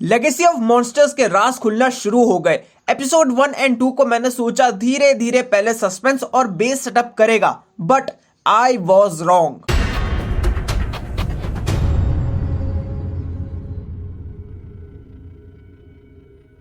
Legacy of monsters के राज खुलना शुरू हो गए। एपिसोड 1 एंड 2 को मैंने सोचा धीरे धीरे पहले सस्पेंस और बेस सेटअप करेगा, बट आई वॉज रॉन्ग।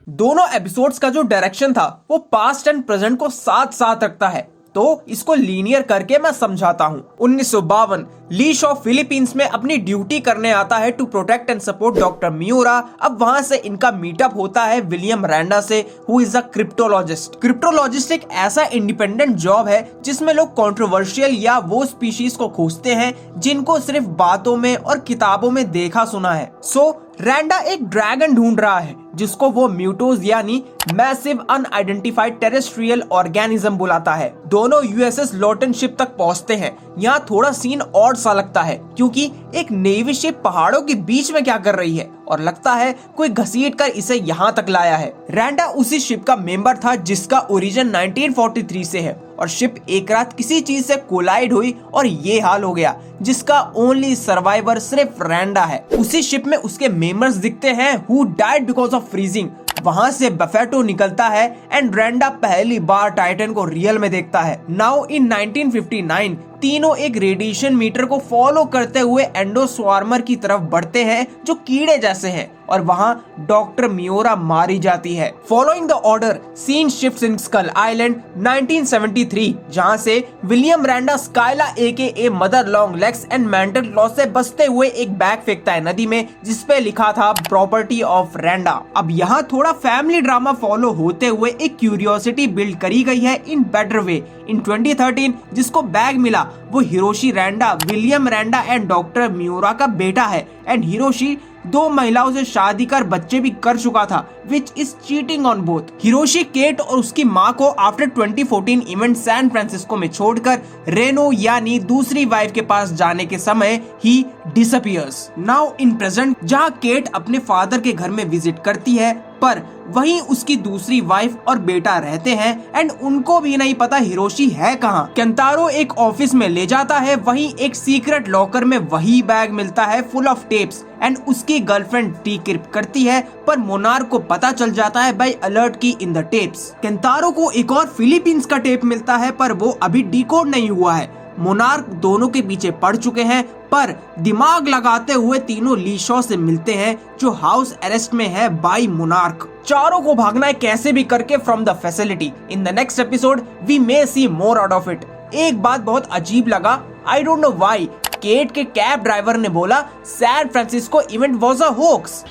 दोनों एपिसोड्स का जो डायरेक्शन था वो पास्ट एंड प्रेजेंट को साथ साथ रखता है, तो इसको लीनियर करके मैं समझाता हूँ। 1952 ली शॉ फिलीपींस में अपनी ड्यूटी करने आता है to protect and support doctor Miura. अब वहां से इनका मीटअप होता है विलियम रैंडा से, who is a cryptologist. Cryptologist एक ऐसा इंडिपेंडेंट जॉब है जिसमें लोग कंट्रोवर्शियल या वो स्पीशीज को खोजते हैं जिनको सिर्फ बातों में और किताबों में देखा सुना है। सो रैंडा एक ड्रैगन ढूंढ रहा है जिसको वो म्यूटोज यानी मैसिव अनआइडेंटिफाइड टेरेस्ट्रियल ऑर्गेनिज्म बुलाता है। दोनों यूएसएस लॉटन शिप तक पहुंचते हैं। यहाँ थोड़ा सीन ऑड सा लगता है क्योंकि एक नेवी शिप पहाड़ों के बीच में क्या कर रही है और लगता है कोई घसीट कर इसे यहाँ तक लाया है। रैंडा उसी शिप का मेंबर था जिसका ओरिजिन 1943 से है और शिप एक रात किसी चीज से कोलाइड हुई और ये हाल हो गया, जिसका ओनली सर्वाइवर सिर्फ रैंडा है। उसी शिप में उसके मेंबर्स दिखते हैं who died because of freezing. वहां से बफेटो निकलता है एंड रैंडा पहली बार टाइटन को रियल में देखता है। नाउ इन 1959 तीनों एक रेडिएशन मीटर को फॉलो करते हुए एंडोस्वार्मर की तरफ बढ़ते हैं जो कीड़े जैसे हैं और वहां डॉक्टर मियोरा मारी जाती है। Following the order seen shifts in Skull Island 1973, जहां से William Randa Skylla aka mother long legs and mental loss से बचते हुए एक बैग फेंकता है नदी में जिसपे लिखा था प्रॉपर्टी ऑफ रैंडा। अब यहाँ थोड़ा फैमिली ड्रामा फॉलो होते हुए एक क्यूरियोसिटी बिल्ड करी गई है इन बेटर वे। इन 2013 जिसको बैग मिला वो हिरोशी रैंडा, विलियम रैंडा एंड डॉक्टर मियोरा का बेटा है एंड हिरोशी 2 महिलाओं से शादी कर बच्चे भी कर चुका था, which is cheating on both. Hiroshi Kate और उसकी माँ को आफ्टर 2014 इवेंट सैन फ्रांसिस्को में छोड़कर रेनो यानी दूसरी वाइफ के पास जाने के समय ही डिसअपियर्स। नाउ इन प्रेजेंट जहाँ केट अपने फादर के घर में विजिट करती है पर वहीं उसकी दूसरी वाइफ और बेटा रहते हैं एंड उनको भी नहीं पता हिरोशी है कहाँ। केंतारो एक ऑफिस में ले जाता है, वहीं एक सीक्रेट लॉकर में वही बैग मिलता है फुल ऑफ टेप्स एंड उसकी गर्लफ्रेंड डिक्रिप्ट करती है पर मोनार्क को पता चल जाता है बाय अलर्ट की इन द टेप्स। केंतारो को एक और फिलीपींस का टेप मिलता है पर वो अभी डिकोड नहीं हुआ है। मोनार्क दोनों के पीछे पड़ चुके हैं पर दिमाग लगाते हुए तीनों ली शॉ से मिलते हैं जो हाउस अरेस्ट में है बाय मोनार्क। चारों को भागना है कैसे भी करके from the facility. In the next episode we may see more out of it. एक बात बहुत अजीब लगा, I don't know why, Kate के कैब ड्राइवर ने बोला San Francisco event was a hoax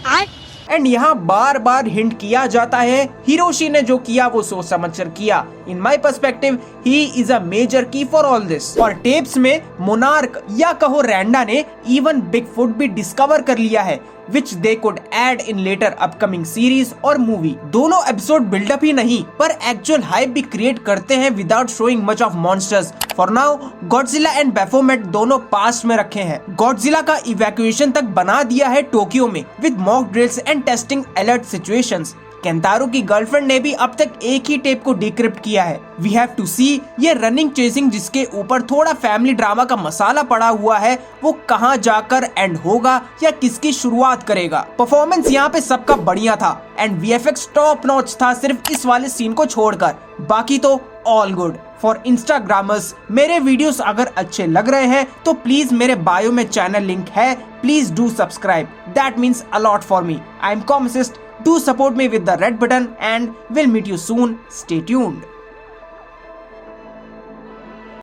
and यहाँ बार बार हिंट किया जाता है हिरोशी ने जो किया वो सोच समझकर किया। In my perspective he is a major key for all this. और टेप्स में मोनार्क या कहो रैंडा ने इवन बिगफुट भी डिस्कवर कर लिया है which they could add in later upcoming series और मूवी। दोनों एपिसोड बिल्डअप ही नहीं पर एक्चुअल हाइप भी क्रिएट करते हैं without showing much of monsters. For now Godzilla and Baphomet दोनों पास्ट में रखे हैं। गॉडजिला का इवैक्यूएशन तक बना दिया है टोक्यो में with mock drills and testing alert situations. Kentaro की गर्लफ्रेंड ने भी अब तक एक ही टेप को डिक्रिप्ट किया है। वी हैव टू सी ये रनिंग चेसिंग जिसके ऊपर थोड़ा फैमिली ड्रामा का मसाला पड़ा हुआ है वो कहां जाकर एंड होगा या किसकी शुरुआत करेगा। परफॉर्मेंस यहाँ पे सबका बढ़िया था एंड वीएफएक्स टॉप नॉच था सिर्फ इस वाले सीन को छोड़कर, बाकी तो ऑल गुड। फॉर इंस्टाग्रामर्स मेरे वीडियोस अगर अच्छे लग रहे हैं तो प्लीज मेरे बायो में चैनल लिंक है, please do subscribe, that means a lot for me. I am Comicist. Do support me with the red button and we'll meet you soon. Stay tuned.